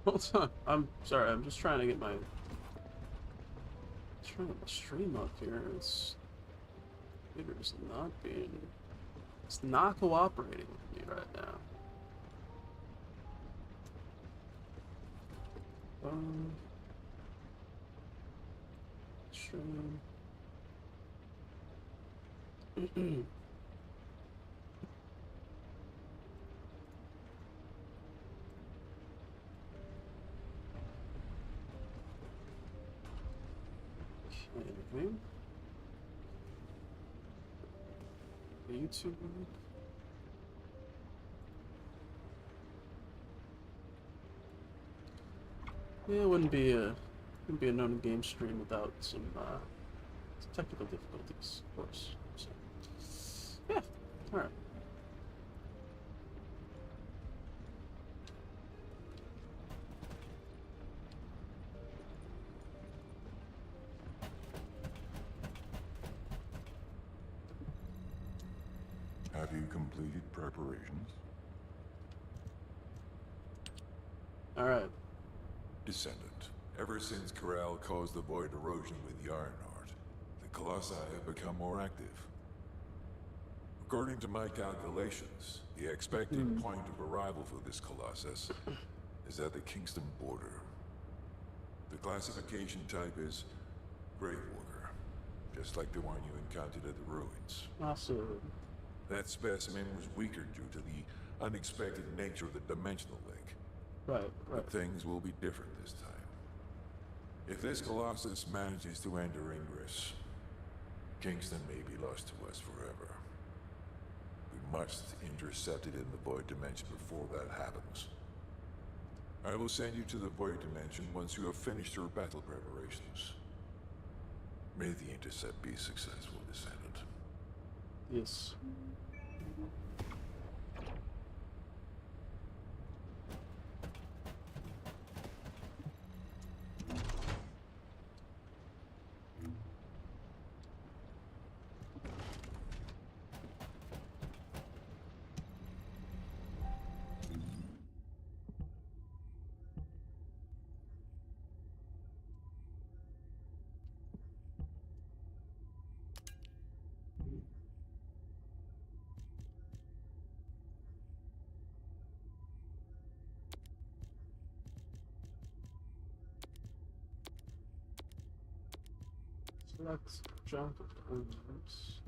Hold on. I'm sorry. I'm just trying to get my stream up here. It's not being. It's not cooperating with me right now. Um, stream. Okay. YouTube. Yeah, it wouldn't be a known game stream without some technical difficulties, of course. So, yeah. All right. Have you completed preparations? All right. Descendant, ever since Corral caused the void erosion with the Ironheart, the Colossi have become more active. According to my calculations, the expected point of arrival for this Colossus is at the Kingston border. The classification type is Grave Walker, just like the one you encountered at the ruins. Awesome. That specimen was weaker due to the unexpected nature of the dimensional link. Right. But things will be different this time. If this Colossus manages to enter Ingress, Kingston may be lost to us forever. We must intercept it in the Void Dimension before that happens. I will send you to the Void Dimension once you have finished your battle preparations. May the intercept be successful, Descendant. Yes. Select jump items.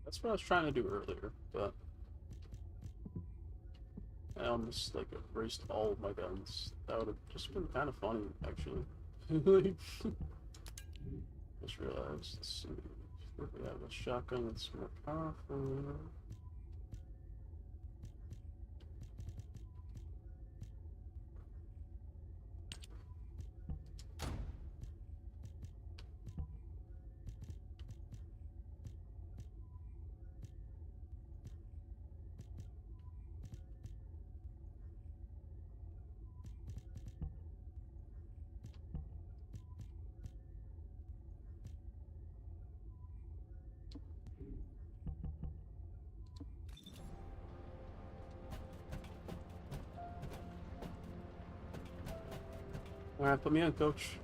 That's what I was trying to do earlier, but I almost like erased all of my guns. That would have just been kind of funny, actually. Just realized. Let's see. If we have a shotgun that's more powerful. Alright, put me on, coach.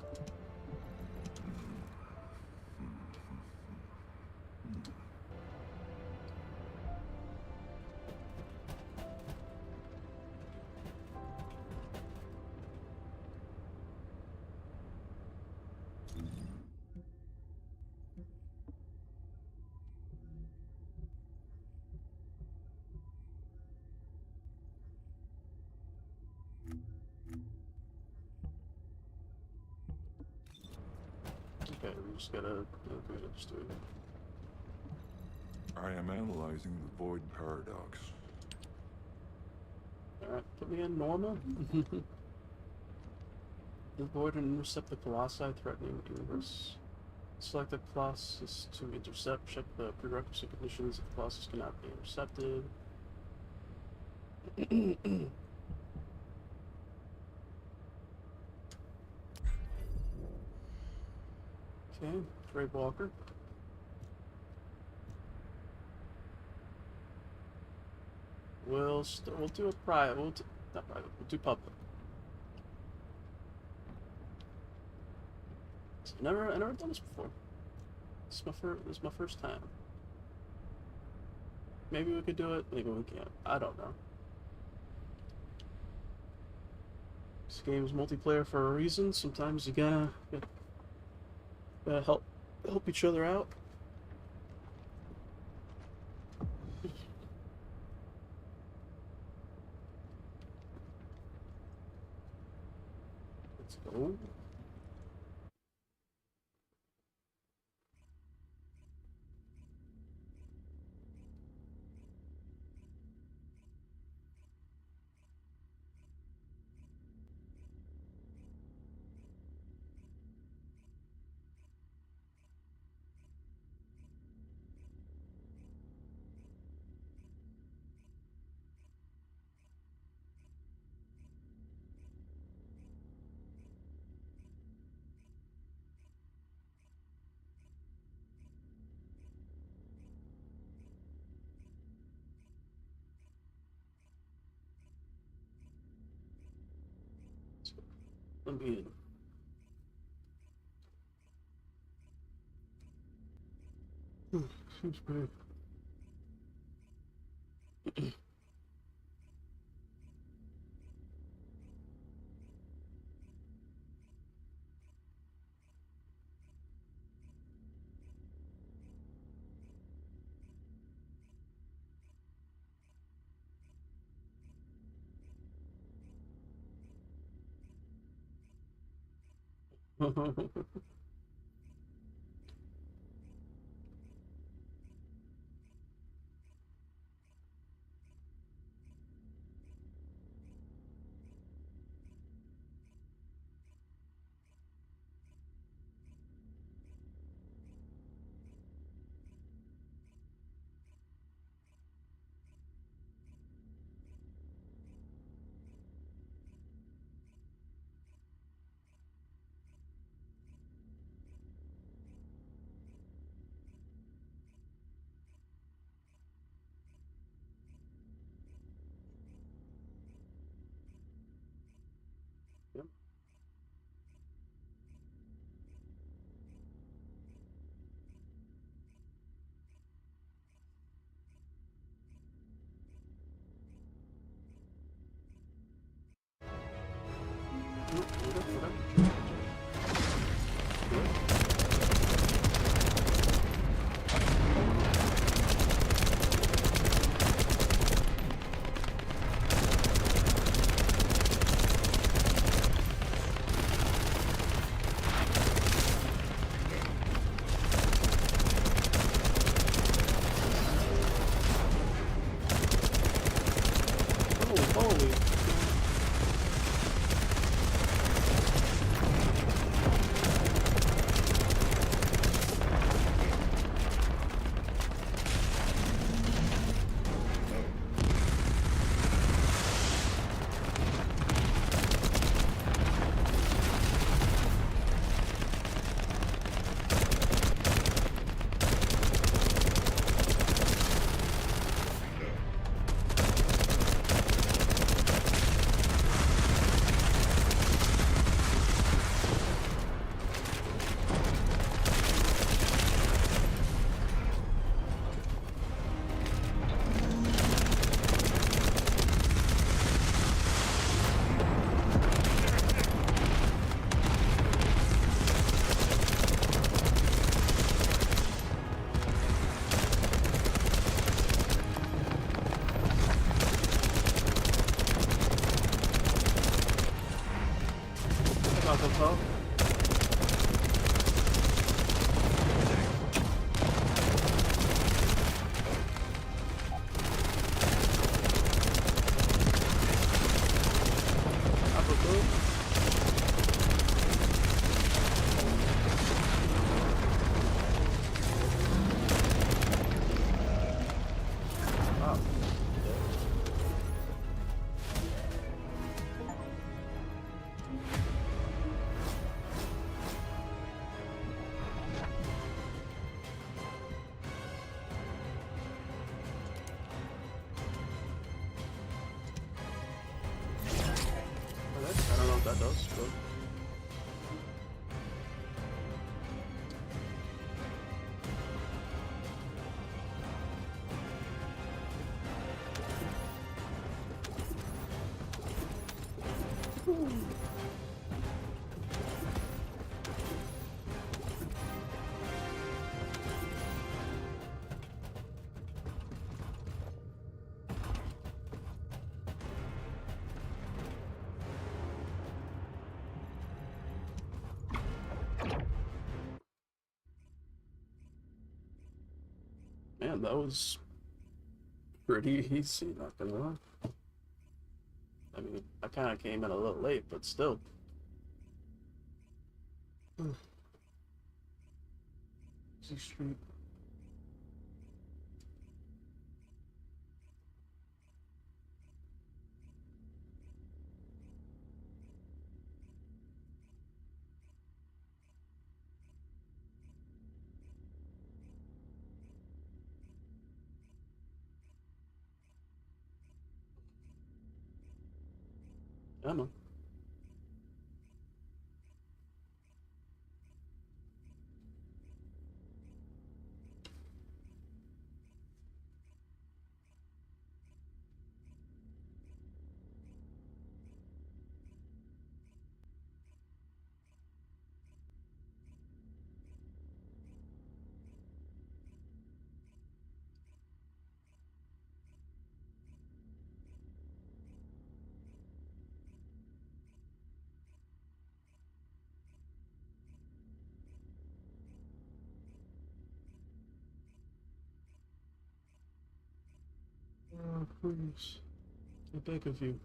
Okay, we just gotta. Okay, just do it. I am analyzing the void paradox. Alright, put me in normal. Avoid and intercept the colossi threatening the universe. Select the colossus to intercept. Check the prerequisite conditions. The colossus cannot be intercepted. Okay, Trade Walker. We'll do a private. Not private. We'll do public. So I never done this before. This is my first time. Maybe we could do it. Maybe we can't. I don't know. This game is multiplayer for a reason. Sometimes you gotta help each other out. Let's go. Let me in. Seems great. Man, that was pretty easy, not gonna lie. I mean, I kind of came in a little late, but still. Easy street. I know. Oh, please. I beg of you.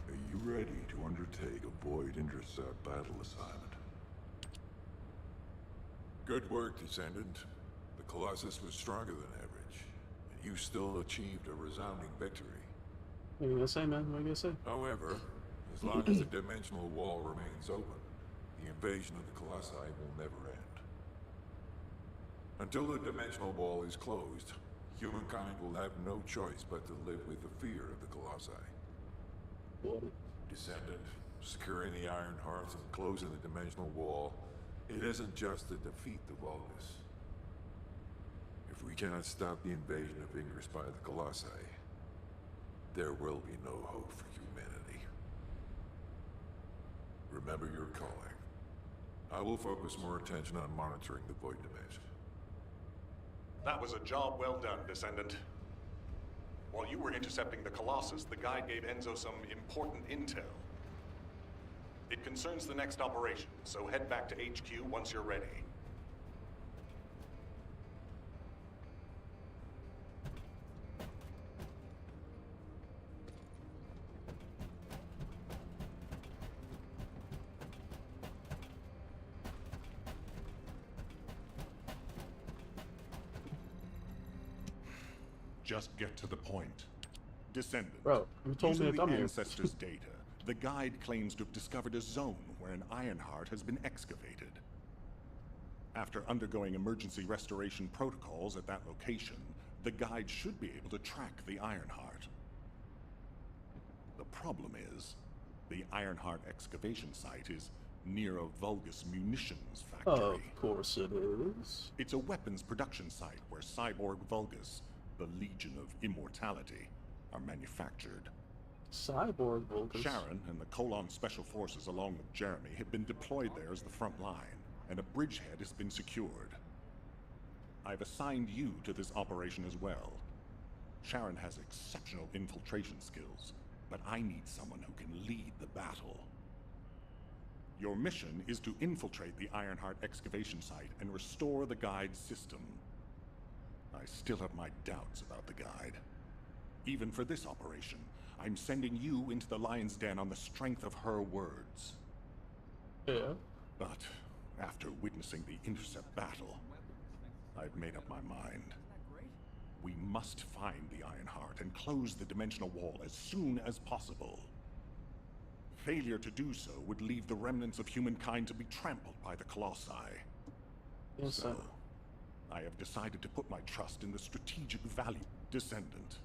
Are you ready to undertake a Void Intercept battle assignment? Good work, Descendant. The Colossus was stronger than average, and you still achieved a resounding victory. What are you gonna say, man? What are you gonna say? However, as long as the dimensional wall remains open, the invasion of the Colossi will never end. Until the dimensional wall is closed, humankind will have no choice but to live with the fear of the Colossi. What? Descendant, securing the Iron Heart and closing the dimensional wall, it isn't just to defeat the Vulgus. If we cannot stop the invasion of Ingress by the Colossi, there will be no hope for humanity. Remember your calling. I will focus more attention on monitoring the Void Dimension. That was a job well done, Descendant. While you were intercepting the Colossus, the guide gave Enzo some important intel. It concerns the next operation, so head back to HQ once you're ready. Just get to the point. Descendant. Bro, you told me to using come the here. Ancestors' data, the guide claims to have discovered a zone where an Ironheart has been excavated. After undergoing emergency restoration protocols at that location, the guide should be able to track the Ironheart. The problem is, the Ironheart excavation site is near a Vulgus munitions factory. Of course it is. It's a weapons production site where cyborg Vulgus, the Legion of Immortality, are manufactured. Cyborg Vulgus. Sharon and the Colon Special Forces along with Jeremy have been deployed there as the front line, and a bridgehead has been secured. I've assigned you to this operation as well. Sharon has exceptional infiltration skills, but I need someone who can lead the battle. Your mission is to infiltrate the Ironheart excavation site and restore the guide's system. I still have my doubts about the guide. Even for this operation, I'm sending you into the Lion's Den on the strength of her words. Yeah. But After witnessing the intercept battle, I've made up my mind. We must find the Ironheart and close the dimensional wall as soon as possible. Failure to do so would leave the remnants of humankind to be trampled by the Colossi. Yes, So, I have decided to put my trust in the strategic value. Descendant,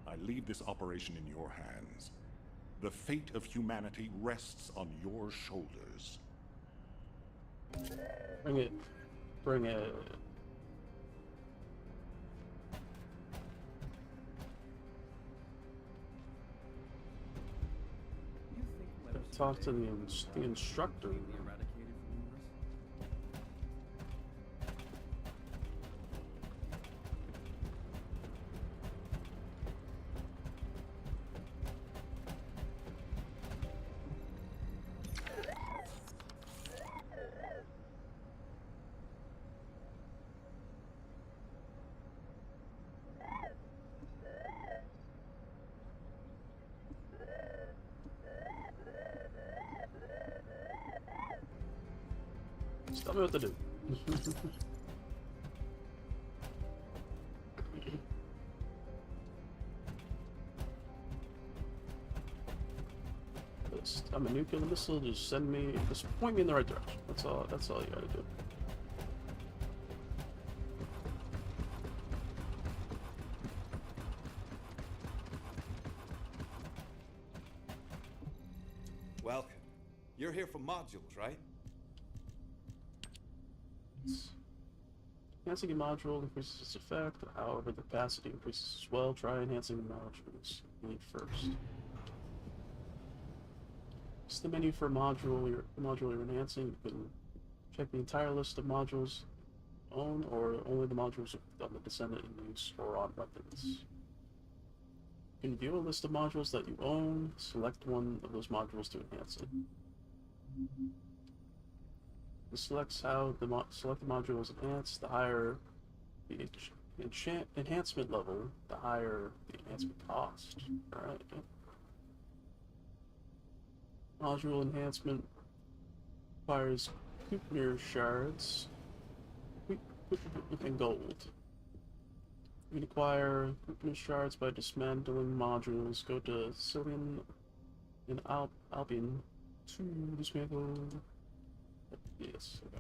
I leave this operation in your hands. The fate of humanity rests on your shoulders. Bring it. Bring it. Talk to the instructor. Just tell me what to do. I'm a nuclear missile. Just send me. Just point me in the right direction. That's all. That's all you gotta do. Welcome. You're here for modules, right? Enhancing a module increases its effect, however the capacity increases as well. Try enhancing the modules you need first. It's the menu for module you're enhancing. You can check the entire list of modules you own, or only the modules on the Descendant in use or on weapons. You can view a list of modules that you own. Select one of those modules to enhance it. This selects how the selected module is enhanced. The higher the enhancement level, the higher the enhancement cost. Alright. Module enhancement requires Kupner shards and gold. You can acquire Kupner shards by dismantling modules. Go to Cillian and Albion to dismantle. Yes, okay.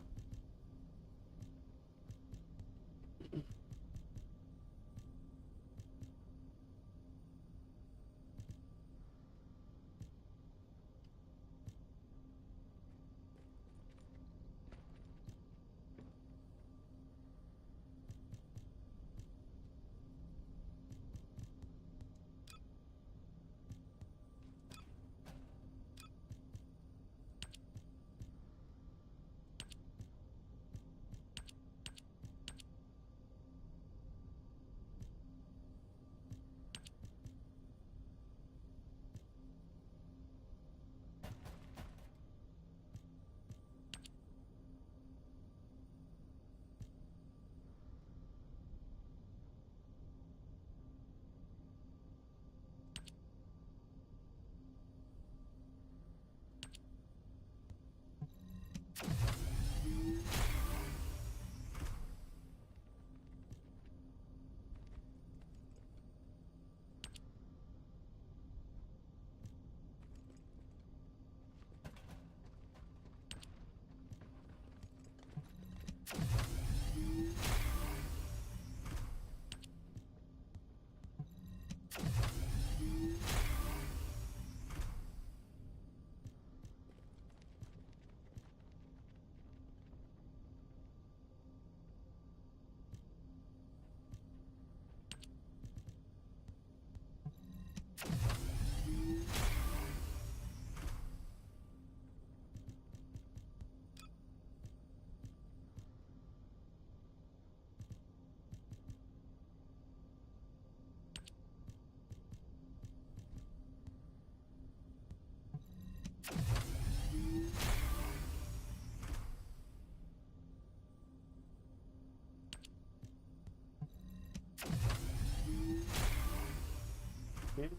Okay.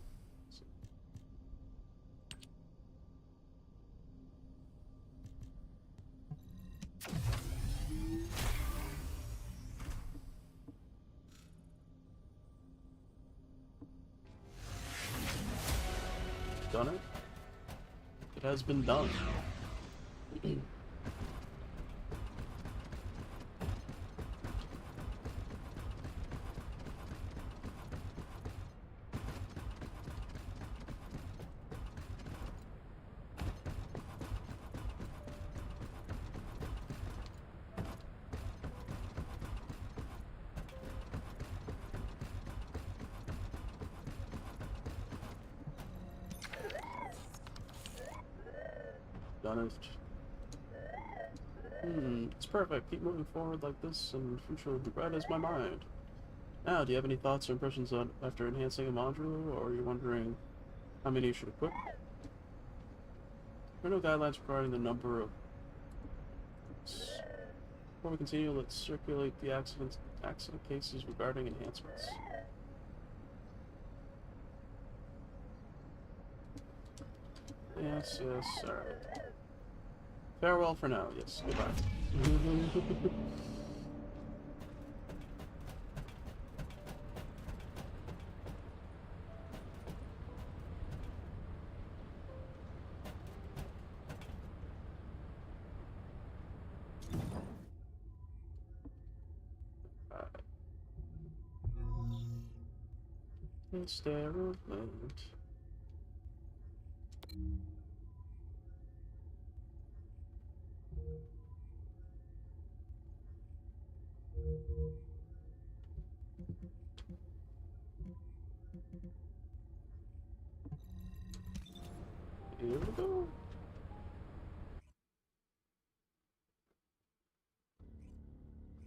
done it. It has been done. Done it. It's perfect. Keep moving forward like this, and the future will be bright as my mind. Now, do you have any thoughts or impressions on after enhancing a module, or are you wondering how many you should equip? There are no guidelines regarding the number of... Before we continue, let's circulate the accident cases regarding enhancements. Yes, alright. Farewell for now, yes, goodbye. Experiment. Here we go.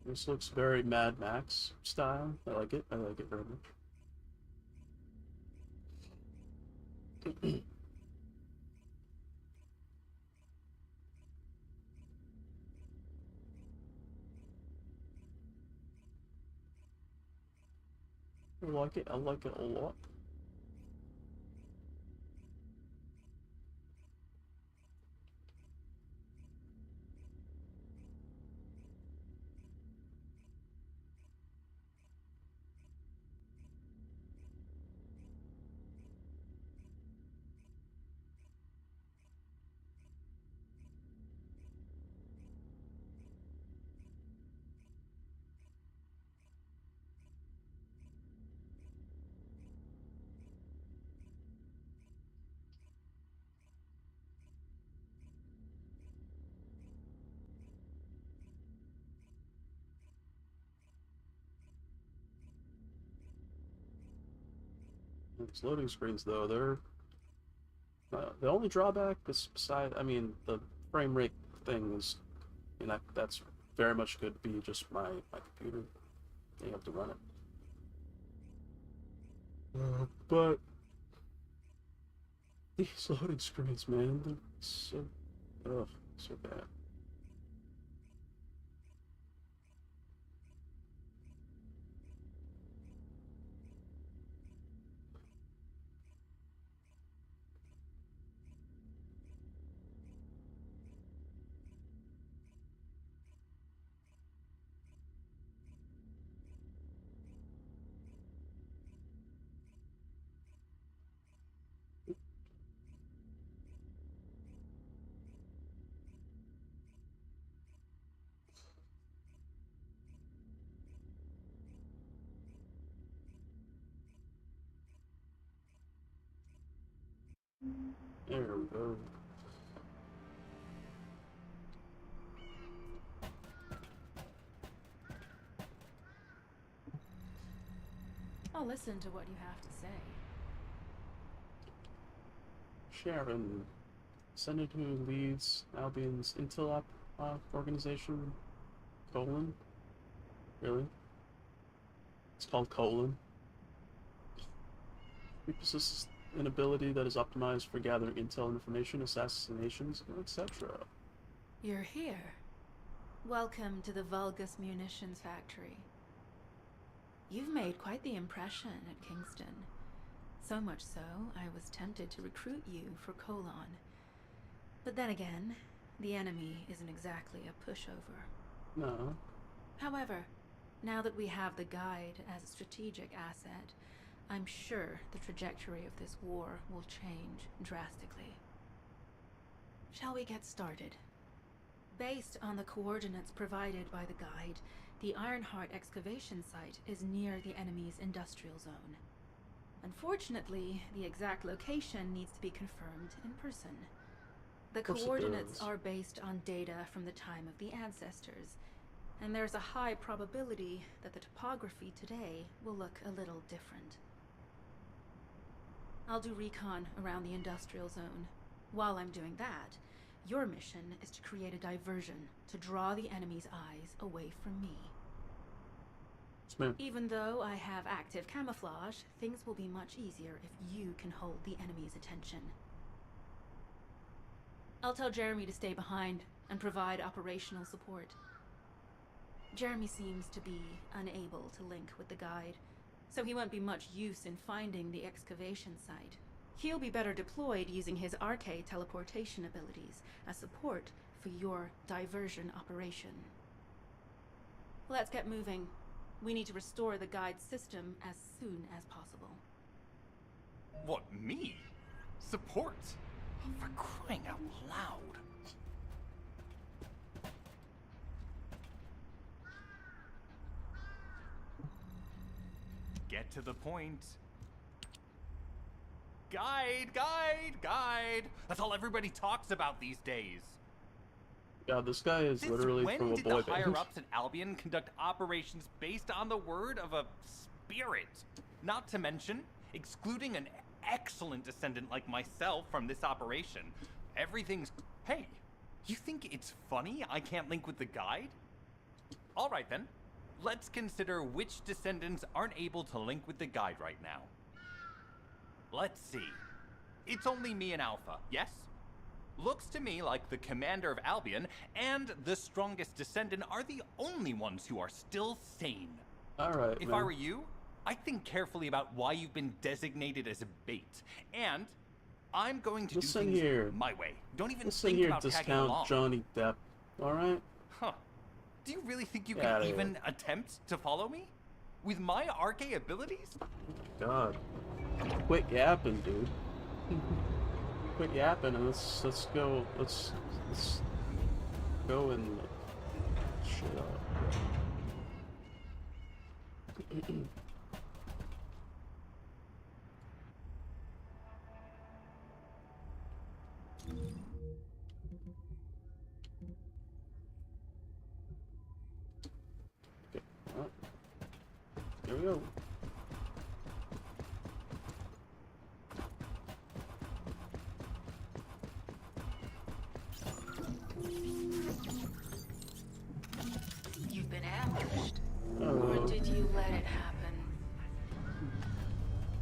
This looks very Mad Max style. I like it. I like it very much. I like it. I like it a lot. These loading screens, though, they're the only drawback is beside, I mean, the frame rate thing is, you know, that's very much could be just my computer being able to run it. But these loading screens, man, they're so, so bad. There we go. I'll listen to what you have to say. Sharon, Descendant who leads Albion's Intel organization, colon? Really? It's called colon. We possess an ability that is optimized for gathering intel information, assassinations, etc. You're here. Welcome to the Vulgus Munitions Factory. You've made quite the impression at Kingston. So much so, I was tempted to recruit you for Colon. But then again, the enemy isn't exactly a pushover. No. However, now that we have the guide as a strategic asset, I'm sure the trajectory of this war will change drastically. Shall we get started? Based on the coordinates provided by the guide, the Ironheart excavation site is near the enemy's industrial zone. Unfortunately, the exact location needs to be confirmed in person. The course it coordinates does. are based on data from the time of the ancestors, and there's a high probability that the topography today will look a little different. I'll do recon around the industrial zone. While I'm doing that, your mission is to create a diversion to draw the enemy's eyes away from me. Yes, ma'am. Even though I have active camouflage, things will be much easier if you can hold the enemy's attention. I'll tell Jeremy to stay behind and provide operational support. Jeremy seems to be unable to link with the guide, so he won't be much use in finding the excavation site. He'll be better deployed using his RK teleportation abilities as support for your diversion operation. Let's get moving. We need to restore the guide system as soon as possible. What, me? Support? For crying out loud. Get to the point. Guide, guide, guide. That's all everybody talks about these days. God, this guy is Since literally when from a did boy the higher band. ups at Albion conduct operations based on the word of a spirit? Not to mention, excluding an excellent descendant like myself from this operation. Everything's... Hey, you think it's funny I can't link with the guide? Alright then, let's consider which descendants aren't able to link with the guide right now. Let's see. It's only me and Alpha, yes? Looks to me like the commander of Albion and the strongest descendant are the only ones who are still sane. Alright, If man. I were you, I'd think carefully about why you've been designated as a bait. And I'm going to Listen do things here. my way. Don't even Listen think here, about tagging discount along. Johnny Depp. Alright? Huh. Do you really think you Get outta can here. even attempt to follow me? With my RK abilities? God. Quit yapping, dude. Quit yapping and let's go and shit up. Okay. Well, here we go. You've been ambushed. Or Oh, did you let it happen?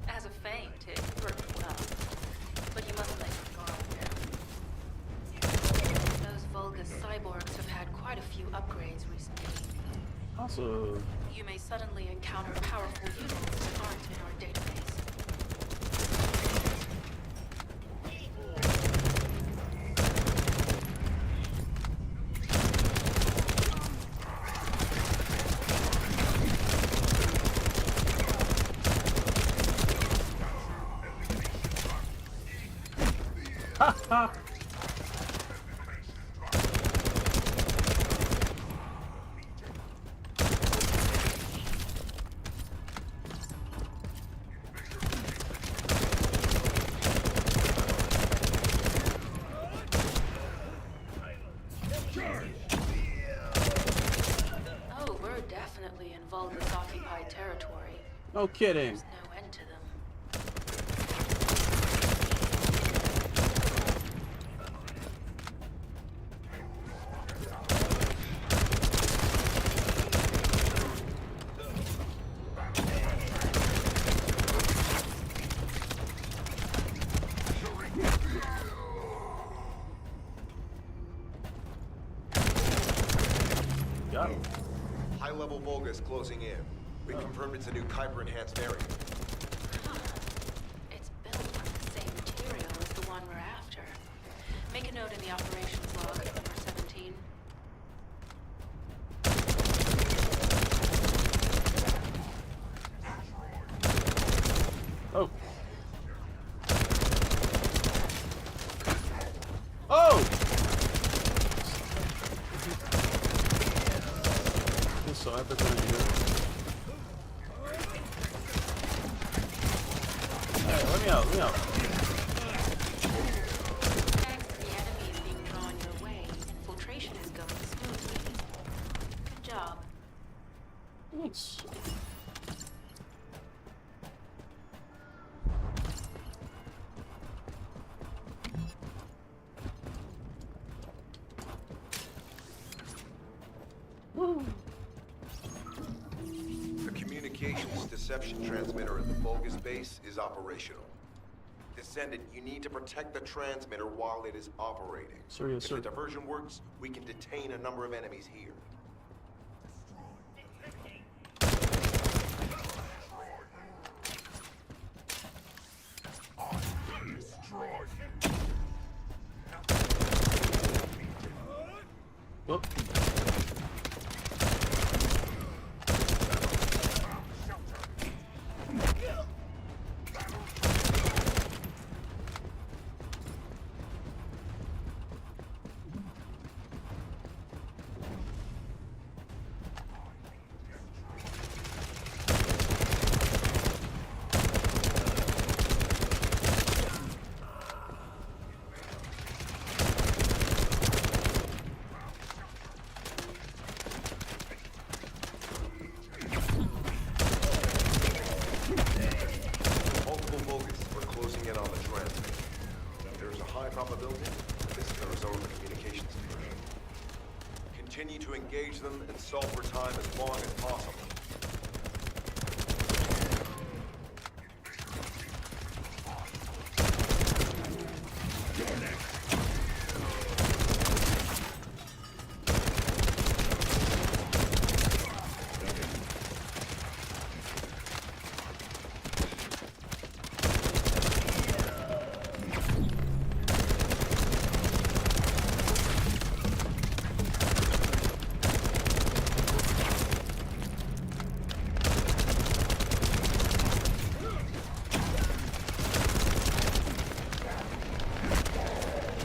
As a feint, it worked well. But you must let your guard down. Those Vulgus cyborgs have had quite a few upgrades recently. also, You may suddenly encounter powerful units that aren't in our database. Oh, we're definitely in Vulgus occupied territory. no kidding. There's no end to them. Got him. High-level Vulgus closing in. We confirmed it's a new Kuiper-enhanced variant. It's built on the same material as the one we're after. Make a note in the operations log, number 17. Oh. Oh! Feels so epic when I do it. Hey, let me out, let me out. The enemy is being drawn your way. Infiltration is going smoothly. Good job. Thanks. Woo! The communications deception transmitter at the Vulgus base is operational. Descendant, you need to protect the transmitter while it is operating. Sir, yes, if sir. the diversion works, we can detain a number of enemies here. Oh. Multiple Vulgus are closing in on the transmitter. There's a high probability that this is the result of the communications diversion. Continue to engage them and solve for time as long as possible.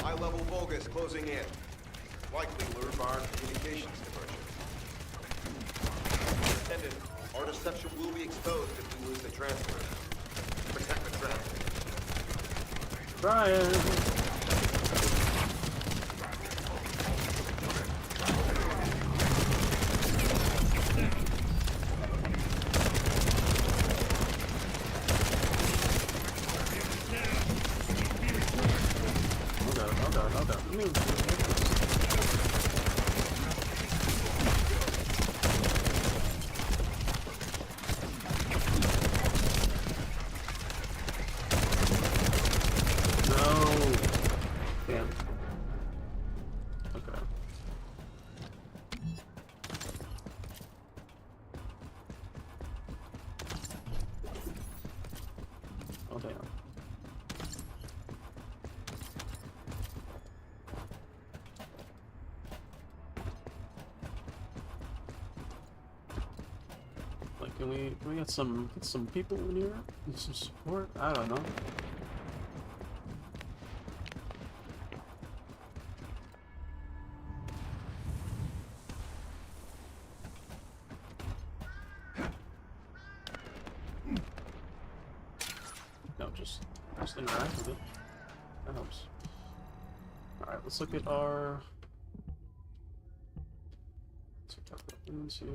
High-level Vulgus closing in. Likely lured by our communications diversion. Descendant, our deception will be exposed if we lose the transmitter. Protect the transmitter. Brian! Oh damn. Like, can we get some people in here? Get some support? I don't know. No, just interact with it. That helps. Alright, let's look at our weapons here.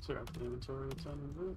Clear out the inventory. What's on the route?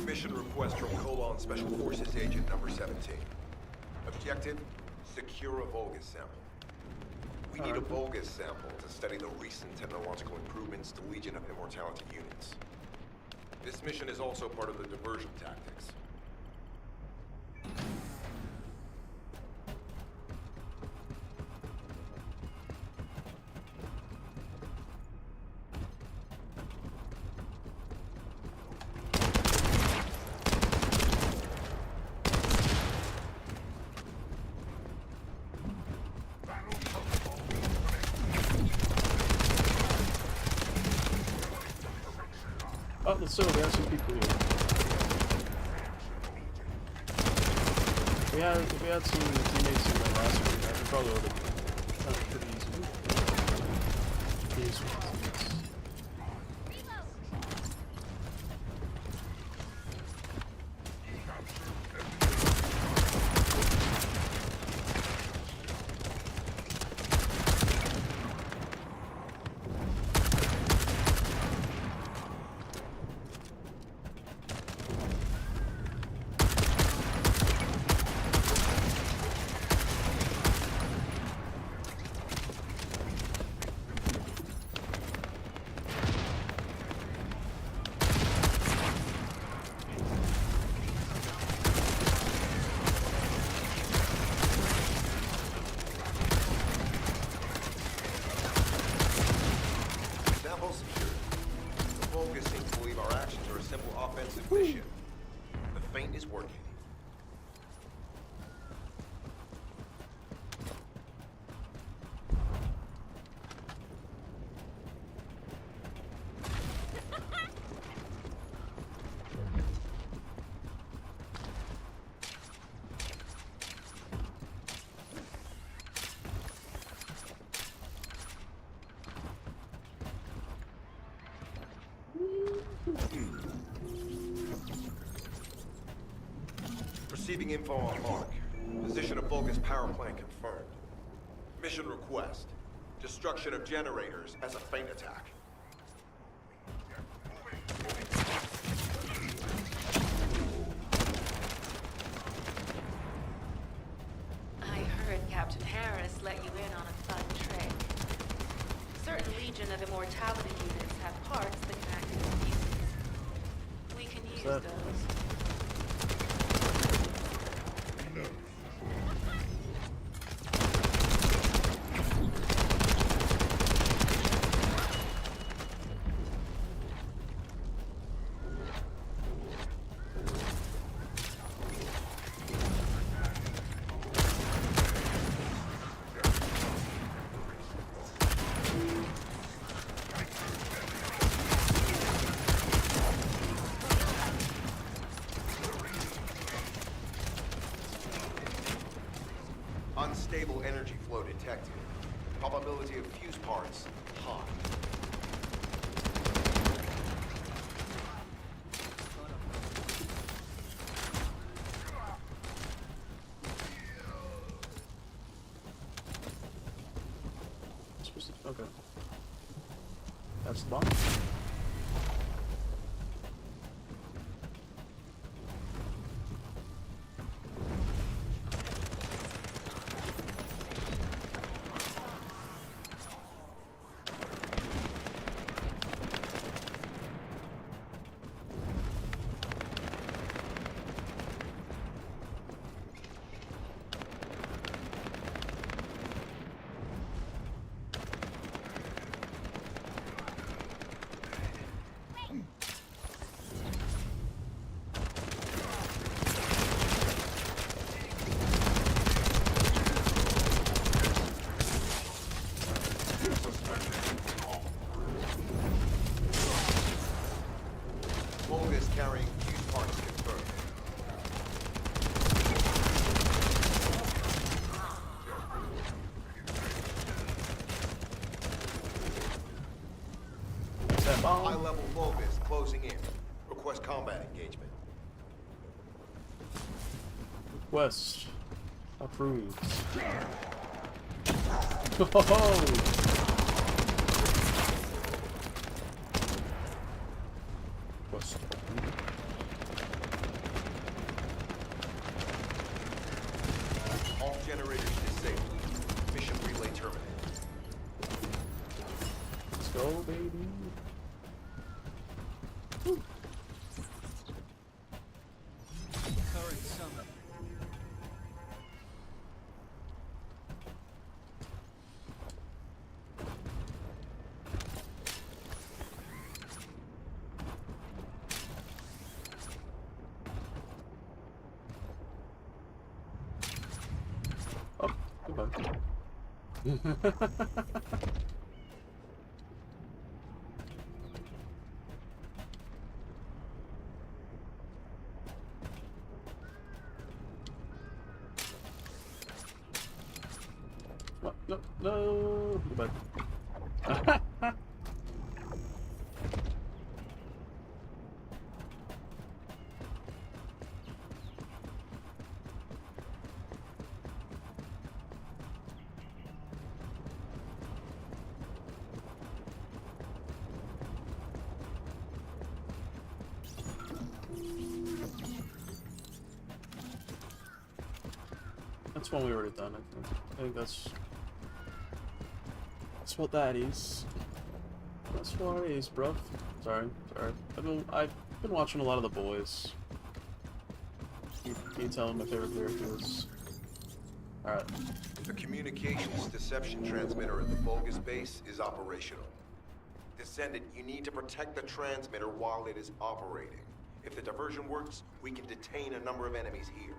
Mission request from Colon Special Forces Agent number 17. Objective, secure a Vulgus sample. We need a Vulgus sample to study the recent technological improvements to Legion of Immortality units. This mission is also part of the diversion tactics. Oh, so we have some people here. If we had some teammates in the last one, we probably would have done it pretty easily. These ones. Mission. The feint is working. Receiving info on mark. Position of Vulgus power plant confirmed. Mission request. Destruction of generators as a feint attack. I heard Captain Harris let you in on a fun trick. Certain Legion of Immortality units have parts that can act as pieces. We can use those. Unstable energy flow detected. Probability of fuse parts high. Okay. That's the bomb. That bomb. High-level Vulgus closing in. Request combat engagement. Request approved. Oh. Request approved. All generators disabled. Mission relay terminated. Let's go, baby. Woo. Current summon. Oh, goodbye. What? No, no. Goodbye. That's one we already done, I think that's what that is. That's what it is, bruv. Sorry. I've been watching a lot of The Boys. Can you tell my favorite character is? Alright. The communications deception transmitter at the Vulgus base is operational. Descendant, you need to protect the transmitter while it is operating. If the diversion works, we can detain a number of enemies here.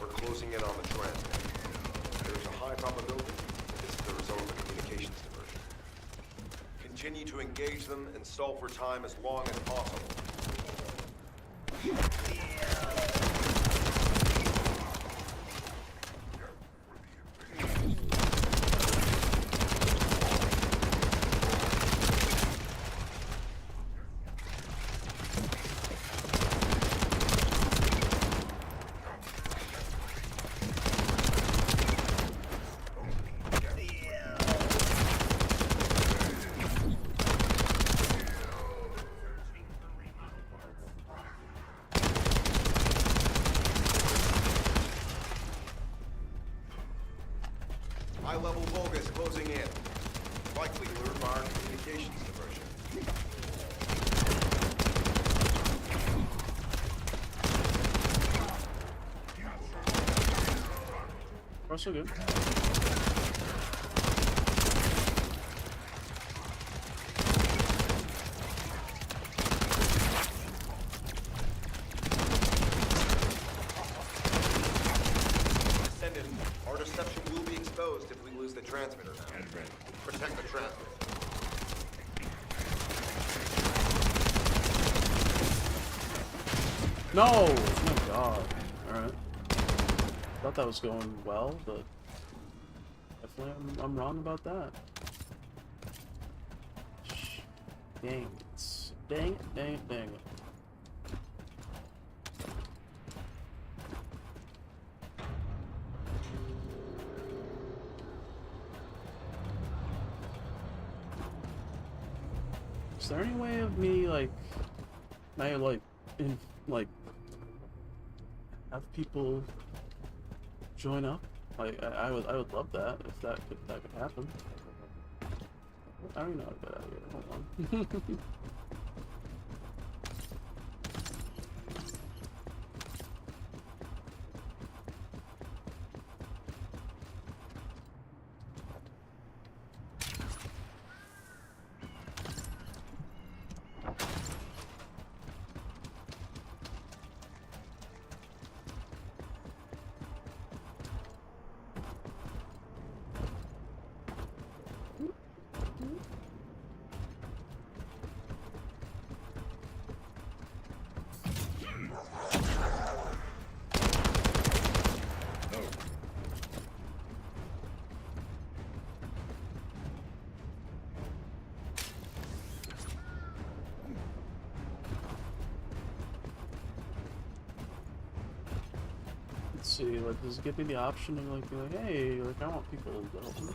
Closing in on the transmitter. There's a high probability that this is the result of a communications diversion. Continue to engage them and stall for time as long as possible. High-level Vulgus closing in. Likely lured by our communications diversion. We're so good. Descendant, our deception will be exposed if we lose the transmitter now. Protect the transmitter. No! Oh my god. Alright. Thought that was going well, but definitely I'm wrong about that. Dang it. Dang it, dang it, dang it. Is there any way of me, like, have people join up? Like, I would love that if that could happen. I don't even know how to get out of here. Hold on. Let's see, like, does it give me the option to, like, be like, hey, like, I want people to help me?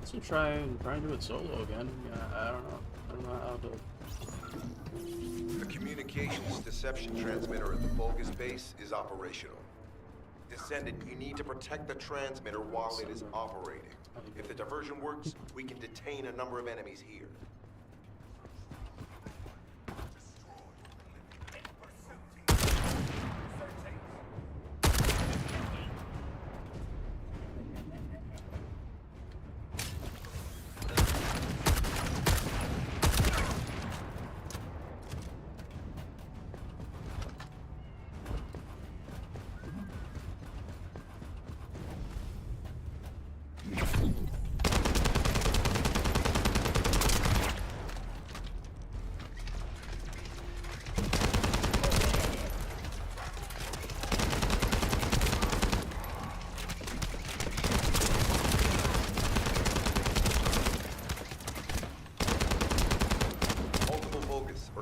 So try and do it solo again. Yeah, I don't know. I don't know how to. The communications deception transmitter at the Vulgus base is operational. Descendant, you need to protect the transmitter while it is operating. If the diversion works, we can detain a number of enemies here.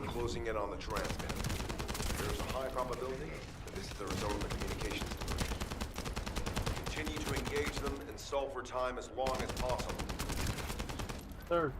Closing in on the transmitter. There's a high probability that this is the result of the communications diversion. Continue to engage them and solve for time as long as possible. Third.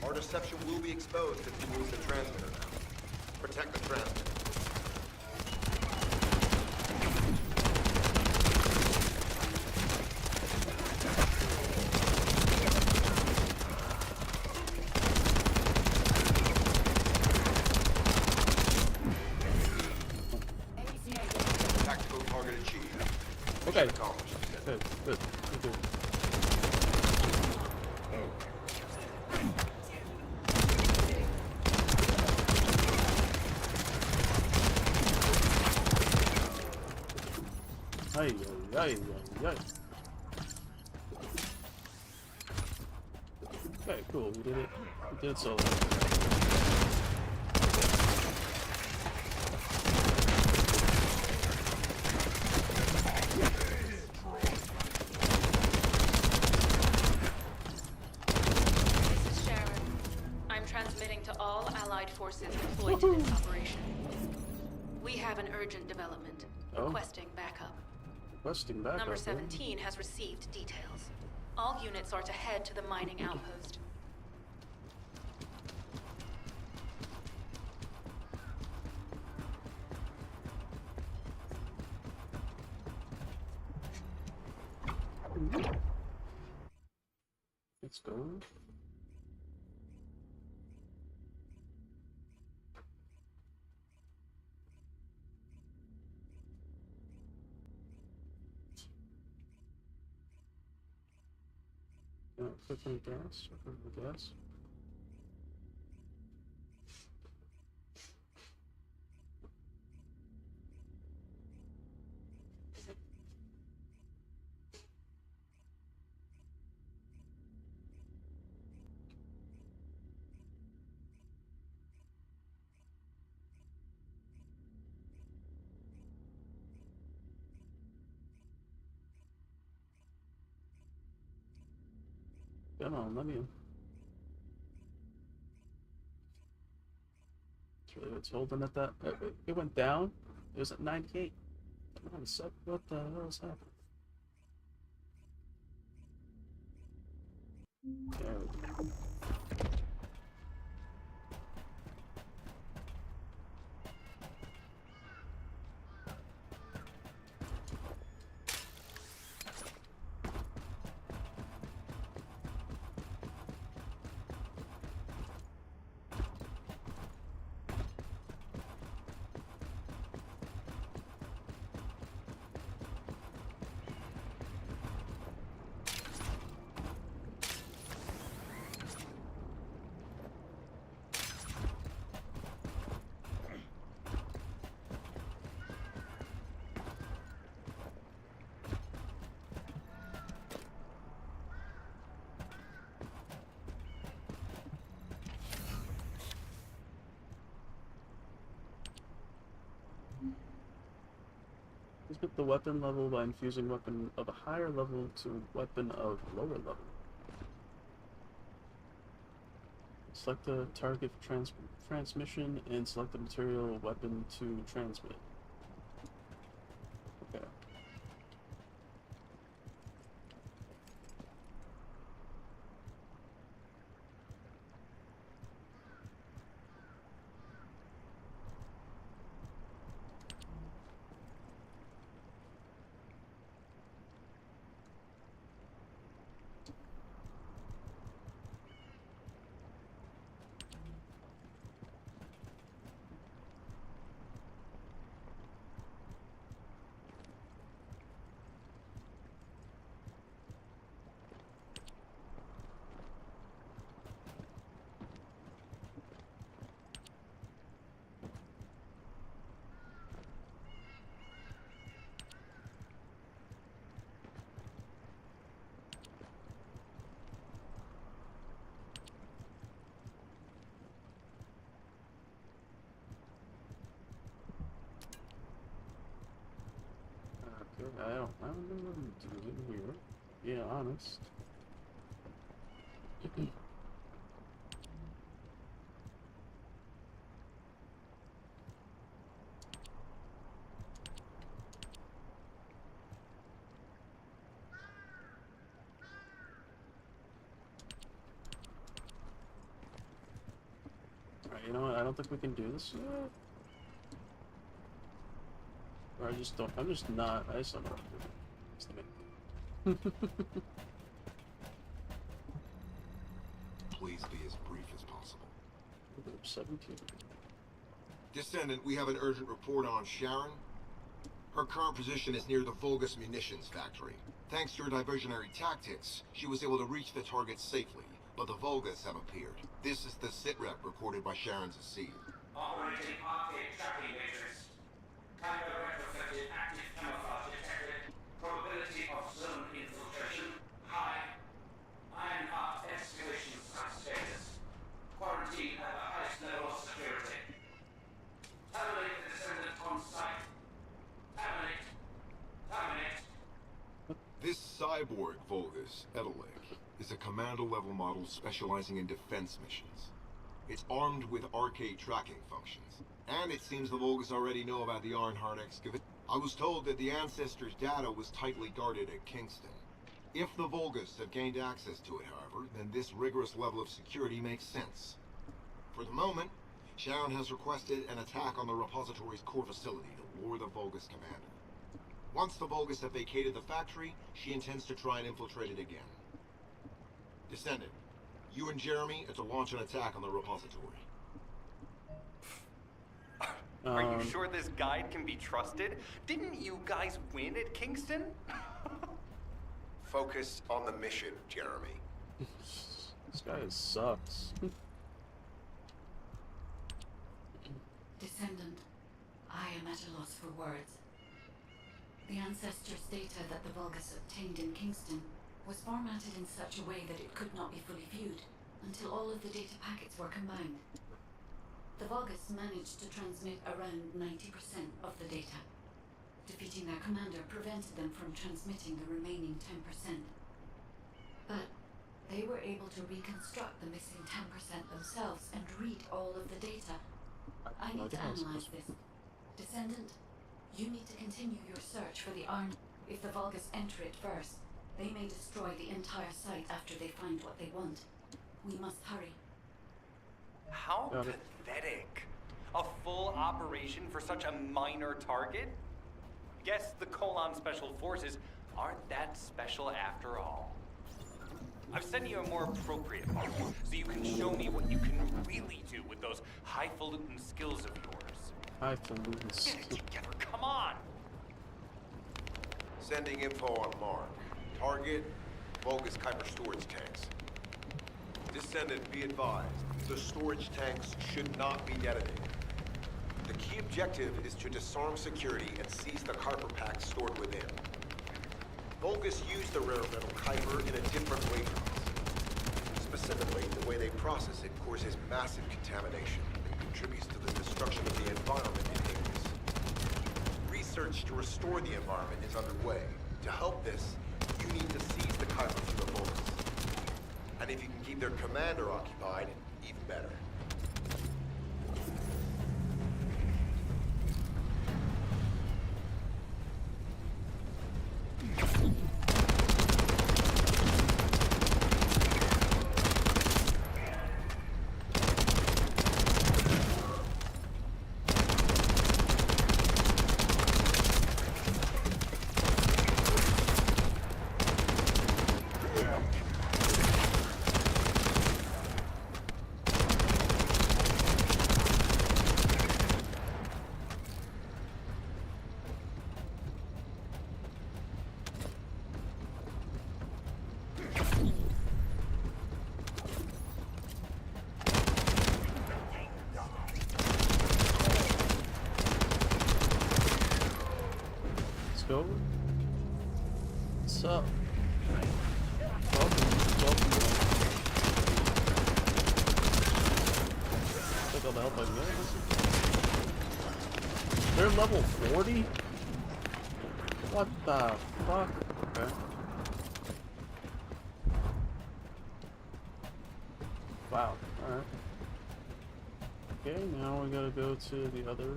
Our deception will be exposed if you lose the transmitter now. Protect the transmitter. Tactical target achieved. Okay. Mission accomplished. Good, good, good. Ay, ay, ay, ay, ay. Okay, cool. We did it. We did it solo. This is Sharon. I'm transmitting to all Allied forces deployed to this operation. We have an urgent development. Oh. Requesting backup. Requesting backup. Number huh? 17 has received details. All units are to head to the mining outpost. Let's go. Quick on gas. Quick on gas. Come on, let me in. That's really what's holding at that. It went down. It was at 98. Come on, what the hell is happening? There we go. Input the weapon level by infusing weapon of a higher level to weapon of lower level. Select the target for transmission and select the material weapon to transmit. Okay. Okay, I don't know what I'm doing here. Yeah, honest. You know what? I don't think we can do this yet. Or I just don't. I'm just not. I just don't know what to do. Just the Please be as brief as possible. 17. Descendant, we have an urgent report on Sharon. Her current position is near the Vulgus munitions factory. Thanks to her diversionary tactics, she was able to reach the target safely, but the Vulgus have appeared. This is the sitrep recorded by Sharon's Seed. Operating arcade tracking matrix. Timer retrofitted, active camouflage detected. Probability of zone infiltration high. Iron heart excavation status. Quarantine at the highest level of security. Terminate the Descendant on site. Terminate. Terminate. This cyborg Vulgus, Edelec, is a commando-level model specializing in defense missions. It's armed with arcade tracking functions, and it seems the Vulgus already know about the Ironheart excavation. I was told that the Ancestors' data was tightly guarded at Kingston. If the Vulgus have gained access to it, however, then this rigorous level of security makes sense. For the moment, Sharon has requested an attack on the repository's core facility to lure the Vulgus commander. Once the Vulgus have vacated the factory, she intends to try and infiltrate it again. Descendant, you and Jeremy are to launch an attack on the repository. Are you sure this guide can be trusted? Didn't you guys win at Kingston? Focus on the mission, Jeremy. This guy sucks. Descendant, I am at a loss for words. The Ancestors' data that the Vulgus obtained in Kingston was formatted in such a way that it could not be fully viewed until all of the data packets were combined. The Vulgus managed to transmit around 90% of the data. Defeating their commander prevented them from transmitting the remaining 10%. But they were able to reconstruct the missing 10% themselves and read all of the data. I need to analyze this. Descendant, you need to continue your search for the Arn. If the Vulgus enter it first, they may destroy the entire site after they find what they want. We must hurry. How pathetic. A full operation for such a minor target? Guess the Colon Special Forces aren't that special after all. I've sent you a more appropriate model, so you can show me what you can really do with those highfalutin skills of yours. Highfalutin Get it skills. together, come on! Sending info on Mark. Target, Vulgus Kuiper storage tanks. Descendant, be advised. The storage tanks should not be detonated. The key objective is to disarm security and seize the Kuiper packs stored within. Vulgus used the rare metal Kuiper in a different way from us. Specifically, the way they process it causes massive contamination and contributes to the destruction of the environment it hinders. Research to restore the environment is underway. To help this, you need to seize the Kuiper from the Vulgus. And if you can keep their commander occupied, even better. Go. What's up? Welcome. Take all the help I can get. They're level 40? What the fuck? Okay. Wow. Alright. Okay, now we gotta go to the other.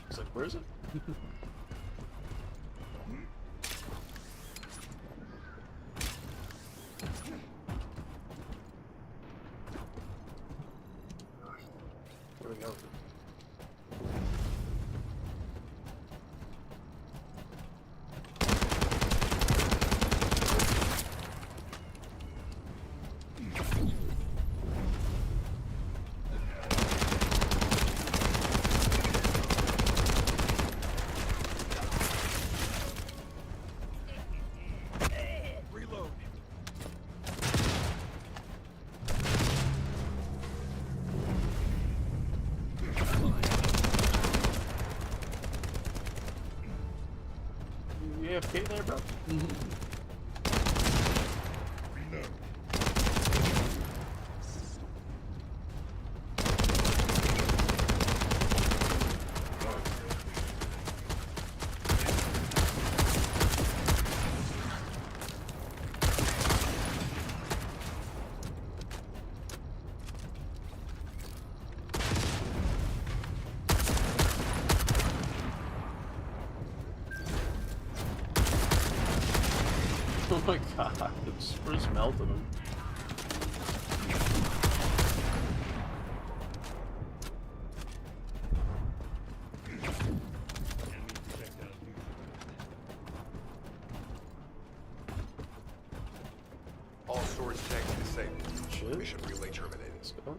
It's like, where is it? AFK there, bro? Oh my god, the spruce melted him. All storage tanks disabled. Shit. Mission relay terminated. Let's go.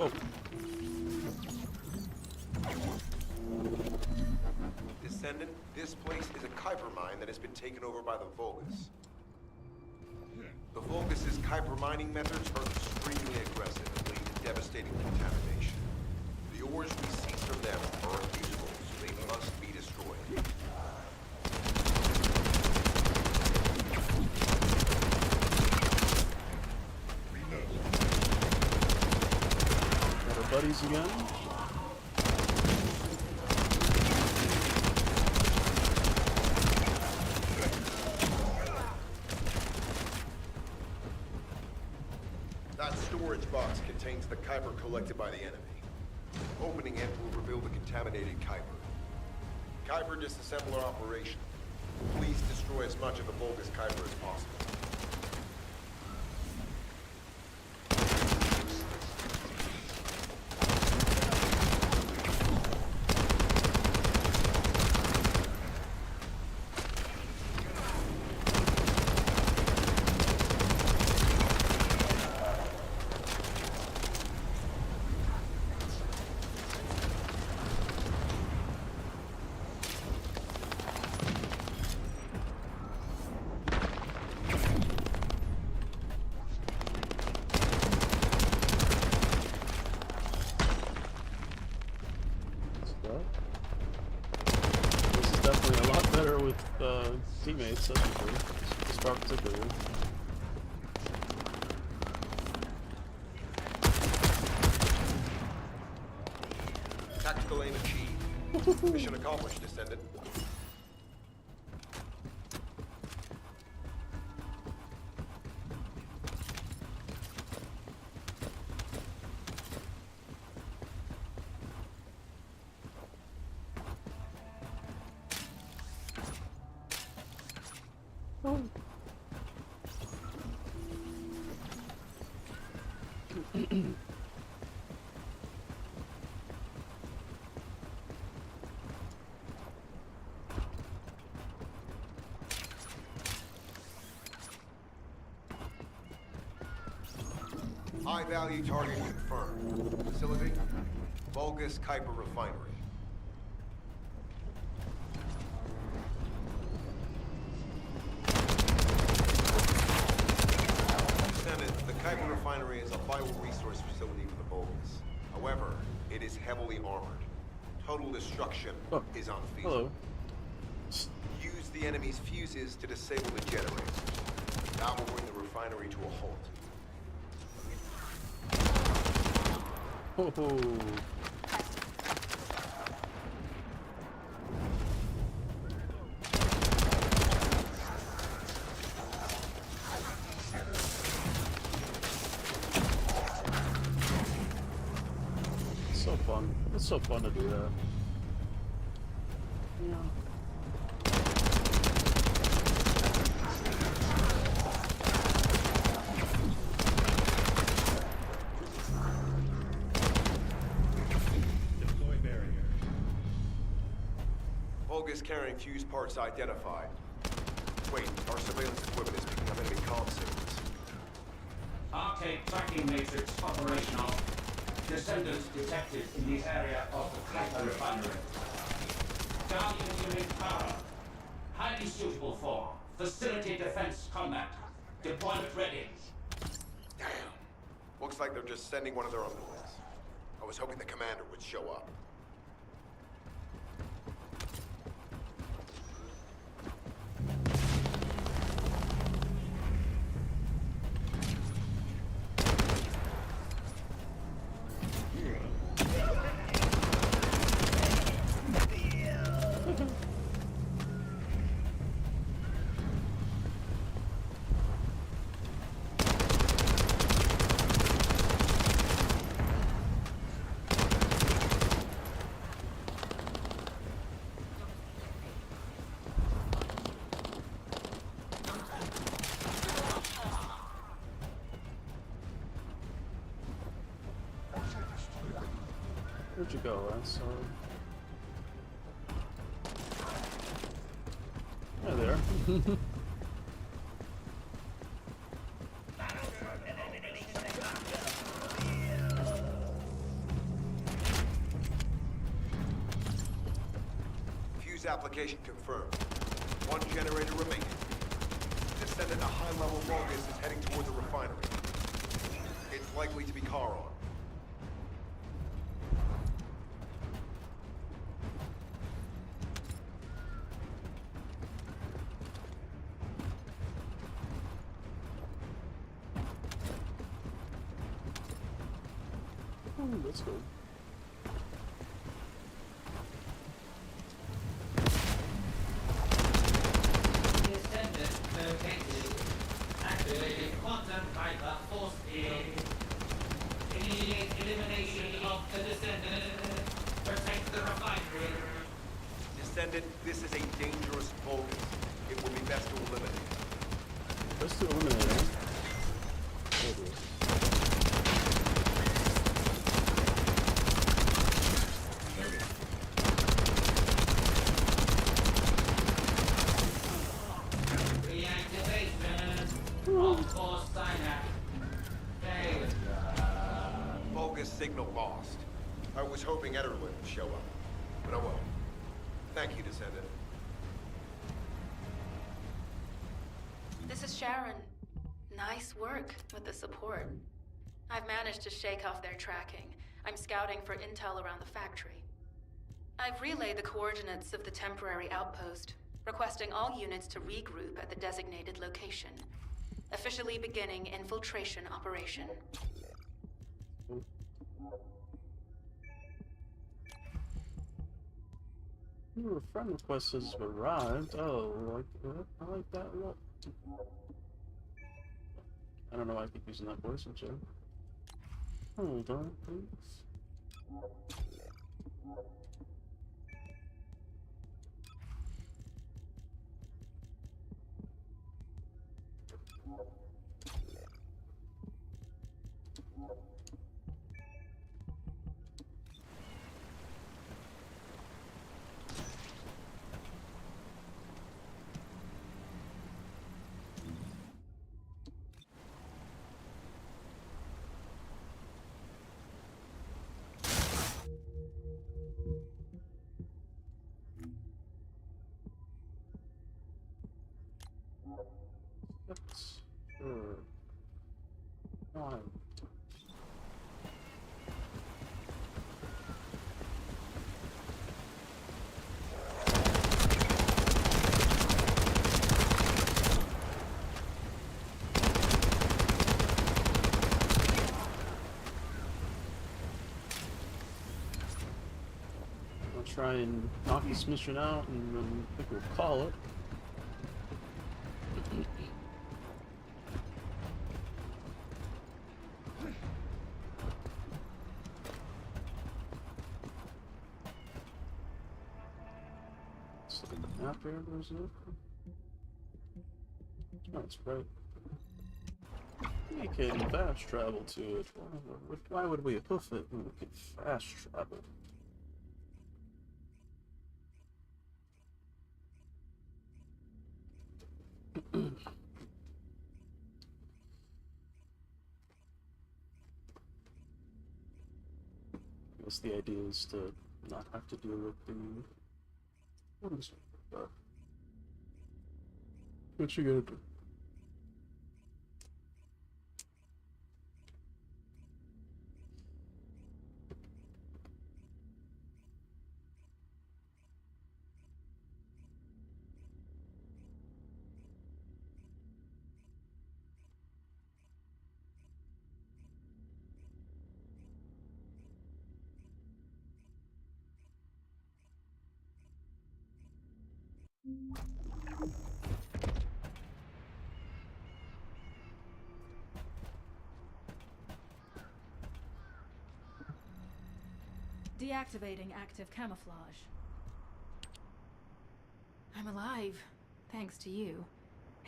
Oh, Descendant, this place is a Kuiper mine that has been taken over by the Vulgus. The Vulgus' Kuiper mining methods are extremely aggressive and lead to devastating contamination. The ores we seize from them are unusable, so they must be destroyed. got our buddies again. That storage box contains the Kuiper collected by the enemy. Opening it will reveal the contaminated Kuiper. Kuiper disassembler operation. Please destroy as much of the Vulgus Kuiper as possible. This is definitely a lot better with teammates, that's for sure. This part particularly. Tactical aim achieved. Mission accomplished, Descendant. High-value target confirmed. Facility? Vulgus Kuiper Refinery. Descendant, the Kuiper Refinery is a vital resource facility for the Vulgus. However, it is heavily armored. Total destruction is unfeasible. Hello. Use the enemy's fuses to disable the generators. That will bring the refinery to a halt. Oh. It's so fun. It's so fun to do that. Yeah. Vulgus carrying fuse parts identified. Wait, our surveillance equipment is picking up enemy comm signals. Arcade tracking matrix operational. Descendant detected in the area of the Cracker refinery. Guardian unit power. Highly suitable for facility defense combat. Deployment ready. Damn. Looks like they're just sending one of their own boys. I was hoping the commander would show up. Where'd you go, Lance? Hi there. Fuse application confirmed. One generator remaining. Descendant, a high-level Vulgus is heading toward the refinery. It's likely to be Charon. Ooh, let's go. Descendant located. Activated quantum hyper force field. Initiate elimination of the Descendant. Protect the refinery. Descendant, this is a dangerous Vulgus. It would be best to eliminate it. Let's do eliminate it. Oh, dear. Vulgus signal lost. I was hoping Ederlin would show up, but I won't. Thank you, Descendant. This is Sharon. Nice work with the support. I've managed to shake off their tracking. I'm scouting for intel around the factory. I've relayed the coordinates of the temporary outpost, requesting all units to regroup at the designated location. Officially beginning infiltration operation. Your friend request has arrived. Oh, like that? I like that a lot. I don't know why I keep using that voice, I'm sorry. Hold on, please. That's sure. Fine. I'll try and knock this mission out, and then I think we'll call it. Map here, there's no. Oh, it's right. We can fast travel to it. Why would we hoof it when we can fast travel? guess the idea is to not have to deal with the... What is it? What you gonna do? Deactivating active camouflage. I'm alive, thanks to you.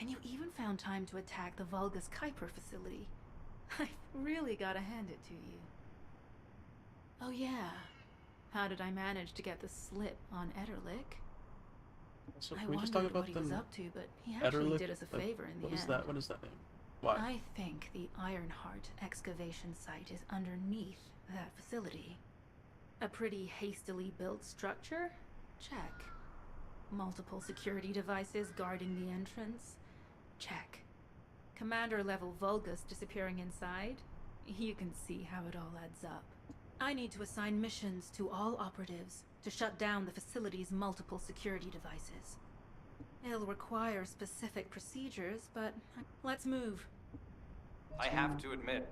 And you even found time to attack the Vulgus Kuiper facility. I've really gotta hand it to you. Oh yeah, how did I manage to get the slip on Ederlich? So I can we just talk wondered about what he the was up to, but he actually Ederlich? did us a favor in the What end. is that? What is that name? Why? I think the Ironheart excavation site is underneath that facility. A pretty hastily built structure? Check. Multiple security devices guarding the entrance? Check. Commander-level Vulgus disappearing inside? You can see how it all adds up. I need to assign missions to all operatives to shut down the facility's multiple security devices. It'll require specific procedures, but let's move. I have to admit,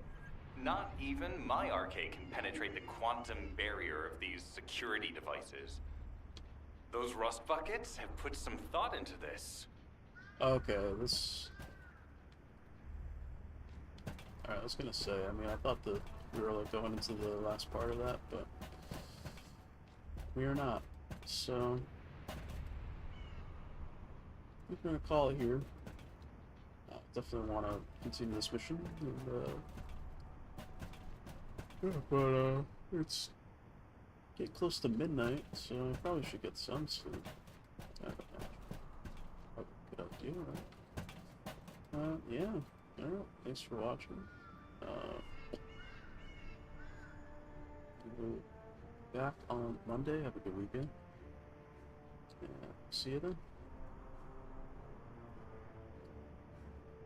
not even my arcade can penetrate the quantum barrier of these security devices. Those rust buckets have put some thought into this. Okay, this... Alright, I was gonna say, I mean, I thought that we were like going into the last part of that, but we are not. So we're gonna call it here. Definitely want to continue this mission, and it's getting close to midnight, so I probably should get some sleep. Good idea, right? Yeah. Alright, thanks for watching. We'll be back on Monday. Have a good weekend. Yeah, see you then.